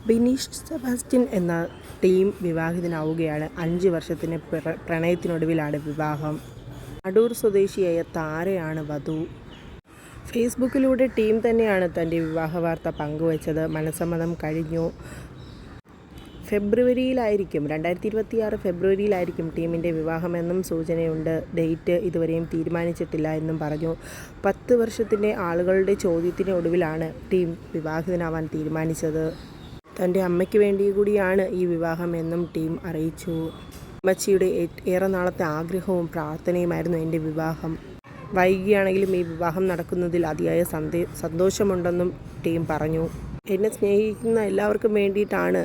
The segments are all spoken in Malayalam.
ബിനീഷ് സെബാസ്റ്റ്യൻ എന്ന ടീം വിവാഹിതനാവുകയാണ്. 5 വർഷത്തിന് പ്രണയത്തിനൊടുവിലാണ് വിവാഹം. അടൂർ സ്വദേശിയായ താരയാണ് വധു. ഫേസ്ബുക്കിലൂടെ ടീം തന്നെയാണ് തൻ്റെ വിവാഹ വാർത്ത പങ്കുവച്ചത്. മനസ്സമ്മതം കഴിഞ്ഞു. ഫെബ്രുവരിയിലായിരിക്കും 2026 ഫെബ്രുവരിയിലായിരിക്കും ടീമിൻ്റെ വിവാഹമെന്നും സൂചനയുണ്ട്. ഡേറ്റ് ഇതുവരെയും തീരുമാനിച്ചിട്ടില്ല എന്നും പറഞ്ഞു. 10 വർഷത്തിൻ്റെ ആളുകളുടെ ചോദ്യത്തിന് ഒടുവിലാണ് ടീം വിവാഹിതനാവാൻ തീരുമാനിച്ചത്. തൻ്റെ അമ്മയ്ക്ക് വേണ്ടി കൂടിയാണ് ഈ വിവാഹം എന്നും ടീം അറിയിച്ചു. അമ്മച്ചിയുടെ ഏറെ നാളത്തെ ആഗ്രഹവും പ്രാർത്ഥനയുമായിരുന്നു എൻ്റെ വിവാഹം. വൈകിയാണെങ്കിലും ഈ വിവാഹം നടക്കുന്നതിൽ അതിയായ സന്തോഷമുണ്ടെന്നും ടീം പറഞ്ഞു. എന്നെ സ്നേഹിക്കുന്ന എല്ലാവർക്കും വേണ്ടിയിട്ടാണ്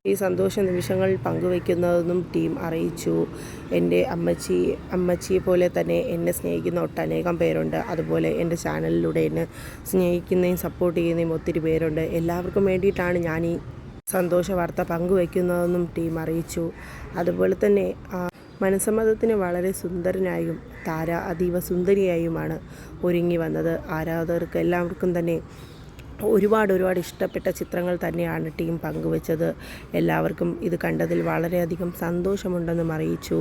ഈ സന്തോഷ നിമിഷങ്ങൾ പങ്കുവയ്ക്കുന്നതെന്നും ടീം അറിയിച്ചു. എൻ്റെ അമ്മച്ചിയെ പോലെ തന്നെ എന്നെ സ്നേഹിക്കുന്ന ഒട്ടനേകം പേരുണ്ട്. അതുപോലെ എൻ്റെ ചാനലിലൂടെ എന്നെ സ്നേഹിക്കുന്നതും സപ്പോർട്ട് ചെയ്യുന്നതും ഒത്തിരി പേരുണ്ട്. എല്ലാവർക്കും വേണ്ടിയിട്ടാണ് ഞാൻ ഈ സന്തോഷ വാർത്ത പങ്കുവയ്ക്കുന്നതെന്നും ടീം അറിയിച്ചു. അതുപോലെ തന്നെ മനസ്സമ്മതത്തിന് വളരെ സുന്ദരനായും താര അതീവ സുന്ദരിയായുമാണ് ഒരുങ്ങി വന്നത്. ആരാധകർക്ക് എല്ലാവർക്കും തന്നെ ഒരുപാട് ഇഷ്ടപ്പെട്ട ചിത്രങ്ങൾ തന്നെയാണ് ടീം പങ്കുവച്ചത്. എല്ലാവർക്കും ഇത് കണ്ടതിൽ വളരെയധികം സന്തോഷമുണ്ടെന്നും അറിയിച്ചു.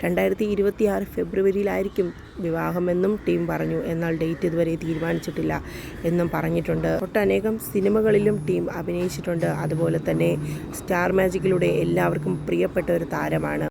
2026 ഫെബ്രുവരിയിലായിരിക്കും വിവാഹമെന്നും ടീം പറഞ്ഞു. എന്നാൽ ഡേറ്റ് ഇതുവരെ തീരുമാനിച്ചിട്ടില്ല എന്നും പറഞ്ഞിട്ടുണ്ട്. ഒട്ടനേകം സിനിമകളിലും ടീം അഭിനയിച്ചിട്ടുണ്ട്. അതുപോലെ തന്നെ സ്റ്റാർ മാജിക്കിലൂടെ എല്ലാവർക്കും പ്രിയപ്പെട്ട ഒരു താരമാണ്.